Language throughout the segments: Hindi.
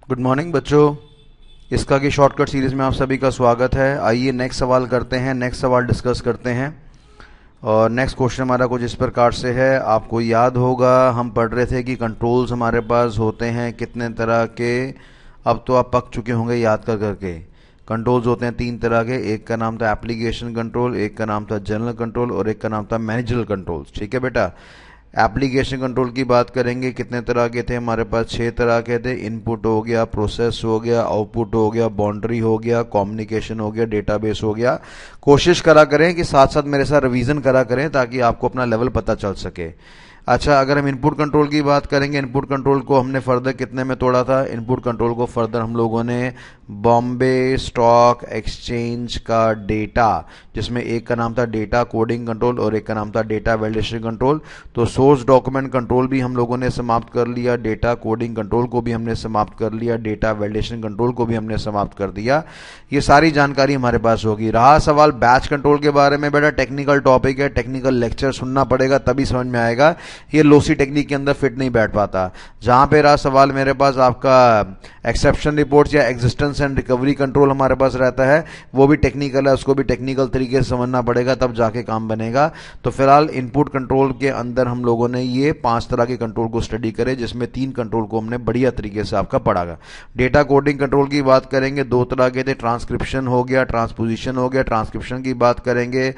गुड मॉर्निंग बच्चों। इसका की शॉर्टकट सीरीज में आप सभी का स्वागत है। आइए नेक्स्ट सवाल करते हैं, नेक्स्ट सवाल डिस्कस करते हैं। और नेक्स्ट क्वेश्चन हमारा कुछ इस प्रकार से है। आपको याद होगा हम पढ़ रहे थे कि कंट्रोल्स हमारे पास होते हैं कितने तरह के। अब तो आप पक चुके होंगे याद कर करके। कंट्रोल्स होते हैं 3 तरह के। एक का नाम था एप्लीकेशन कंट्रोल, एक का नाम था जनरल कंट्रोल और एक का नाम था मैनेजरल कंट्रोल्स। ठीक है बेटा। एप्लीकेशन कंट्रोल की बात करेंगे, कितने तरह के थे हमारे पास? 6 तरह के थे। इनपुट हो गया, प्रोसेस हो गया, आउटपुट हो गया, बाउंड्री हो गया, कम्युनिकेशन हो गया, डेटाबेस हो गया। कोशिश करा करें कि साथ साथ मेरे साथ रिवीजन करा करें ताकि आपको अपना लेवल पता चल सके। अच्छा, अगर हम इनपुट कंट्रोल की बात करेंगे, इनपुट कंट्रोल को हमने फर्दर कितने में तोड़ा था? इनपुट कंट्रोल को फर्दर हम लोगों ने बॉम्बे स्टॉक एक्सचेंज का डेटा, जिसमें एक का नाम था डेटा कोडिंग कंट्रोल और एक का नाम था डेटा वैलिडेशन कंट्रोल। तो सोर्स डॉक्यूमेंट कंट्रोल भी हम लोगों ने समाप्त कर लिया, डेटा कोडिंग कंट्रोल को भी हमने समाप्त कर लिया, डेटा वैलिडेशन कंट्रोल को भी हमने समाप्त कर दिया। ये सारी जानकारी हमारे पास होगी। रहा सवाल बैच कंट्रोल के बारे में, बेटा टेक्निकल टॉपिक है, टेक्निकल लेक्चर सुनना पड़ेगा तभी समझ में आएगा। ये लोसी टेक्निक के अंदर फिट नहीं बैठ पाता। जहां पे रहा सवाल मेरे पास आपका एक्सेप्शन रिपोर्ट्स या एग्जिस्टेंस एंड रिकवरी कंट्रोल हमारे पास रहता है, वो भी टेक्निकल है, उसको भी टेक्निकल तरीके से समझना पड़ेगा तब जाके काम बनेगा। तो फिलहाल इनपुट कंट्रोल के अंदर हम लोगों ने ये 5 तरह के कंट्रोल को स्टडी करे, जिसमें 3 कंट्रोल को हमने बढ़िया तरीके से आपका पढ़ागा। डेटा कोडिंग कंट्रोल की बात करेंगे, 2 तरह के थे, ट्रांसक्रिप्शन हो गया, ट्रांसपोजिशन हो गया। ट्रांसक्रिप्शन की बात करेंगे,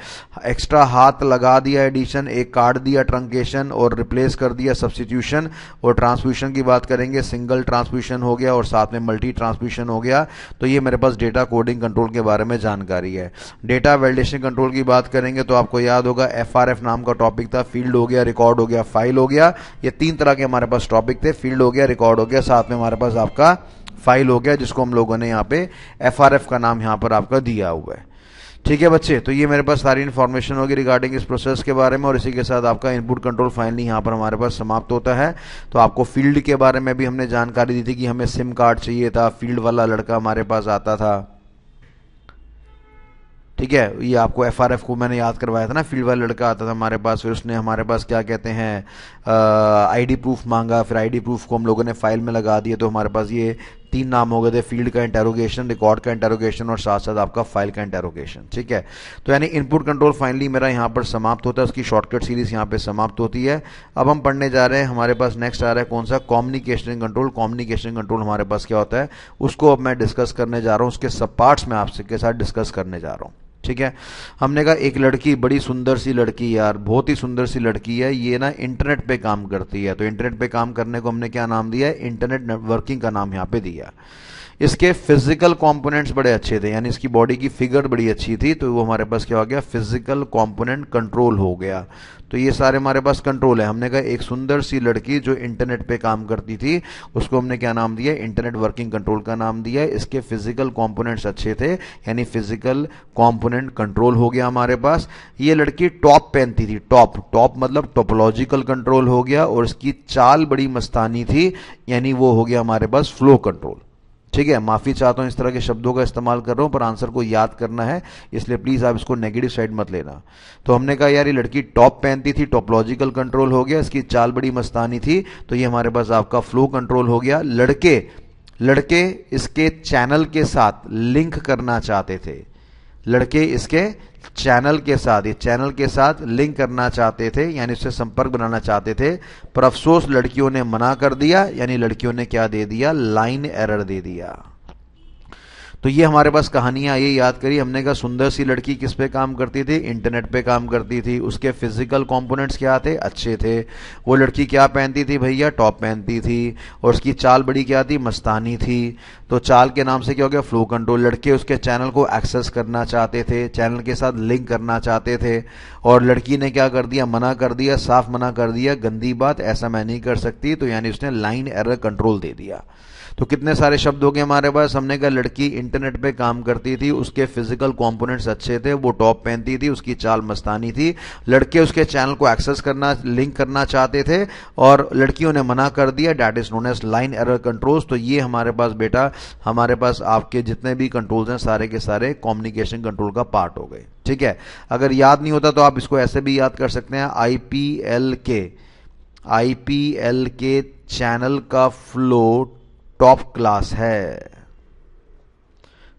एक्स्ट्रा हाथ लगा दिया एडिशन, एक काट दिया ट्रंकेशन और रिप्लेस कर दिया सब्स्टिट्यूशन। और ट्रांसपोजिशन की बात करेंगे, सिंगल ट्रांसपोजिशन हो गया और साथ में मल्टी ट्रांसपोजिशन हो गया। तो ये मेरे पास डेटा कोडिंग कंट्रोल के बारे में जानकारी है। डेटा वैलिडेशन कंट्रोल की बात करेंगे तो आपको याद होगा एफआरएफ नाम का टॉपिक था। फील्ड हो गया, रिकॉर्ड हो गया, फाइल हो गया। ये 3 तरह के हमारे पास टॉपिक थे। फील्ड हो गया, रिकॉर्ड हो गया, साथ में हमारे पास आपका फाइल हो गया, जिसको हम लोगों ने यहाँ पे एफआरएफ का नाम यहाँ पर आपका दिया हुआ है। ठीक है बच्चे, तो ये मेरे पास सारी इन्फॉर्मेशन होगी रिगार्डिंग इस प्रोसेस के बारे में। और इसी के साथ आपका इनपुट कंट्रोल फाइनली यहाँ पर हमारे पास समाप्त होता है। तो आपको फील्ड के बारे में भी हमने जानकारी दी थी कि हमें सिम कार्ड चाहिए था, फील्ड वाला लड़का हमारे पास आता था। ठीक है, ये आपको एफआरएफ को मैंने याद करवाया था ना, फील्ड वाला लड़का आता था हमारे पास, फिर उसने हमारे पास क्या कहते हैं आईडी प्रूफ मांगा, फिर आईडी प्रूफ को हम लोगों ने फाइल में लगा दिए। तो हमारे पास ये 3 नाम हो गए थे, फील्ड का इंटेरोगेशन, रिकॉर्ड का इंटेरोगेशन और साथ साथ आपका फाइल का इंटेरोगेशन। ठीक है, तो यानी इनपुट कंट्रोल फाइनली मेरा यहाँ पर समाप्त होता है, उसकी शॉर्टकट सीरीज यहाँ पे समाप्त होती है। अब हम पढ़ने जा रहे हैं, हमारे पास नेक्स्ट आ रहा है कौन सा? Communication control. कम्युनिकेशन कंट्रोल हमारे पास क्या होता है उसको अब मैं डिस्कस करने जा रहा हूँ, उसके सब पार्ट्स में आपके साथ डिस्कस करने जा रहा हूँ। ठीक है, हमने कहा एक लड़की, बड़ी सुंदर सी लड़की, यार बहुत ही सुंदर सी लड़की है, ये ना इंटरनेट पे काम करती है। तो इंटरनेट पे काम करने को हमने क्या नाम दिया है? इंटरनेट नेटवर्किंग का नाम यहाँ पे दिया। इसके फिजिकल कंपोनेंट्स बड़े अच्छे थे, यानी इसकी बॉडी की फिगर बड़ी अच्छी थी, तो वो हमारे पास क्या हो गया? फिजिकल कंपोनेंट कंट्रोल हो गया। तो ये सारे हमारे पास कंट्रोल है। हमने कहा एक सुंदर सी लड़की जो इंटरनेट पे काम करती थी, उसको हमने क्या नाम दिया? इंटरनेट वर्किंग कंट्रोल का नाम दिया। इसके फिजिकल कंपोनेंट्स अच्छे थे, यानी फिजिकल कंपोनेंट कंट्रोल हो गया हमारे पास। ये लड़की टॉप पहनती थी, टॉप, टॉप मतलब टोपोलॉजिकल कंट्रोल हो गया। और इसकी चाल बड़ी मस्तानी थी, यानी वो हो गया हमारे पास फ्लो कंट्रोल। ठीक है, माफी चाहता हूं इस तरह के शब्दों का इस्तेमाल कर रहा हूं, पर आंसर को याद करना है, इसलिए प्लीज आप इसको नेगेटिव साइड मत लेना। तो हमने कहा यार ये लड़की टॉप पहनती थी, टोपोलॉजिकल कंट्रोल हो गया, इसकी चाल बड़ी मस्तानी थी, तो ये हमारे पास आपका फ्लो कंट्रोल हो गया। लड़के इसके चैनल के साथ लिंक करना चाहते थे, लड़के इसके चैनल के साथ, ये चैनल के साथ लिंक करना चाहते थे, यानी उससे संपर्क बनाना चाहते थे, पर अफसोस लड़कियों ने मना कर दिया, यानी लड़कियों ने क्या दे दिया? लाइन एरर दे दिया। तो ये हमारे पास कहानियां, ये याद करिए। हमने कहा सुंदर सी लड़की किस पे काम करती थी? इंटरनेट पे काम करती थी। उसके फिजिकल कंपोनेंट्स क्या थे? अच्छे थे। वो लड़की क्या पहनती थी भैया? टॉप पहनती थी। और उसकी चाल बड़ी क्या थी? मस्तानी थी। तो चाल के नाम से क्या हो गया? Flow control. लड़के उसके चैनल को एक्सेस करना चाहते थे, चैनल के साथ लिंक करना चाहते थे, और लड़की ने क्या कर दिया? मना कर दिया, साफ मना कर दिया, गंदी बात, ऐसा मैं नहीं कर सकती। तो यानी उसने लाइन एरर कंट्रोल दे दिया। तो कितने सारे शब्द हो गए हमारे पास। हमने कहा लड़की इंटरनेट पे काम करती थी, उसके फिजिकल कंपोनेंट्स अच्छे थे, वो टॉप पहनती थी, उसकी चाल मस्तानी थी। लड़के उसके चैनल को एक्सेस करना, लिंक करना चाहते थे, और लड़कियों ने मना कर दिया। That is known as line error controls. तो ये हमारे पास बेटा, हमारे पास आपके जितने भी कंट्रोल्स हैं सारे के सारे कम्युनिकेशन कंट्रोल का पार्ट हो गए। ठीक है, अगर याद नहीं होता तो आप इसको ऐसे भी याद कर सकते हैं, आईपीएल के चैनल का फ्लो टॉप क्लास है।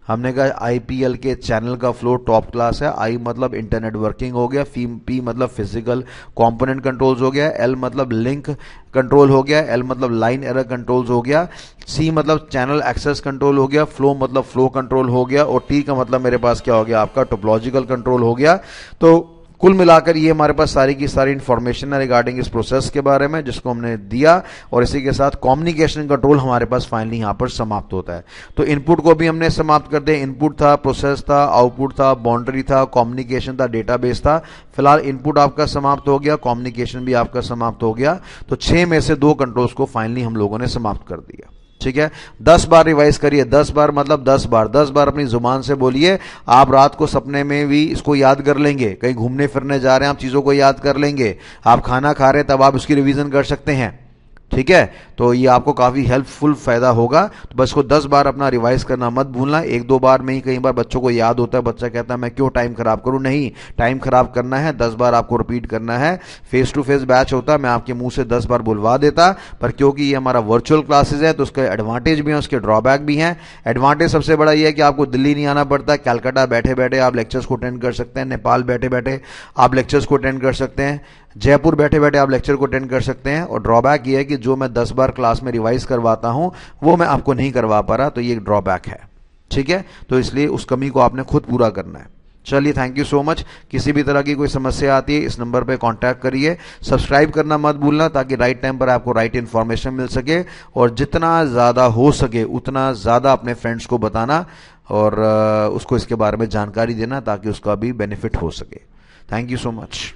हमने कहा आईपीएल के चैनल का फ्लो टॉप क्लास है। आई मतलब इंटरनेट वर्किंग हो गया, पी मतलब फिजिकल कंपोनेंट कंट्रोल्स हो गया, एल मतलब लिंक कंट्रोल हो गया, एल मतलब लाइन एरर कंट्रोल्स हो गया, सी मतलब चैनल एक्सेस कंट्रोल हो गया, फ्लो मतलब फ्लो कंट्रोल हो गया, और टी का मतलब मेरे पास क्या हो गया, आपका टोपोलॉजिकल कंट्रोल हो गया। तो कुल मिलाकर ये हमारे पास सारी की सारी इंफॉर्मेशन है रिगार्डिंग इस प्रोसेस के बारे में जिसको हमने दिया, और इसी के साथ कम्युनिकेशन कंट्रोल हमारे पास फाइनली यहाँ पर समाप्त होता है। तो इनपुट को भी हमने समाप्त कर दिया। इनपुट था, प्रोसेस था, आउटपुट था, बाउंड्री था, कम्युनिकेशन था, डेटाबेस था। फिलहाल इनपुट आपका समाप्त हो गया, कम्युनिकेशन भी आपका समाप्त हो गया। तो 6 में से 2 कंट्रोल्स को फाइनली हम लोगों ने समाप्त कर दिया। ठीक है, 10 बार रिवाइज करिए। 10 बार मतलब 10 बार, 10 बार अपनी जुबान से बोलिए। आप रात को सपने में भी इसको याद कर लेंगे। कहीं घूमने फिरने जा रहे हैं, आप चीजों को याद कर लेंगे। आप खाना खा रहे हैं, तब आप उसकी रिवीजन कर सकते हैं। ठीक है, तो ये आपको काफी हेल्पफुल फायदा होगा। तो बस को 10 बार अपना रिवाइज करना मत भूलना। 1-2 बार में ही कई बार बच्चों को याद होता है, बच्चा कहता है मैं क्यों टाइम खराब करूं। नहीं, टाइम खराब करना है, 10 बार आपको रिपीट करना है। फेस टू फेस बैच होता है, मैं आपके मुंह से 10 बार बुलवा देता, पर क्योंकि ये हमारा वर्चुअल क्लासेस है तो उसके एडवांटेज भी हैं, उसके ड्रॉबैक भी हैं। एडवांटेज सबसे बड़ा ये है कि आपको दिल्ली नहीं आना पड़ता। कैलकाटा बैठे बैठे आप लेक्चर्स को अटेंड कर सकते हैं, नेपाल बैठे बैठे आप लेक्चर्स को अटेंड कर सकते हैं, जयपुर बैठे बैठे आप लेक्चर को अटेंड कर सकते हैं। और ड्रॉबैक ये है कि जो मैं 10 बार क्लास में रिवाइज करवाता हूं वो मैं आपको नहीं करवा पा रहा, तो ये एक ड्रॉबैक है। ठीक है, तो इसलिए उस कमी को आपने खुद पूरा करना है। चलिए, थैंक यू सो मच। किसी भी तरह की कोई समस्या आती है इस नंबर पे कांटेक्ट करिए। सब्सक्राइब करना मत भूलना ताकि राइट टाइम पर आपको राइट इन्फॉर्मेशन मिल सके, और जितना ज़्यादा हो सके उतना ज़्यादा अपने फ्रेंड्स को बताना और उसको इसके बारे में जानकारी देना ताकि उसका भी बेनिफिट हो सके। Thank you so much.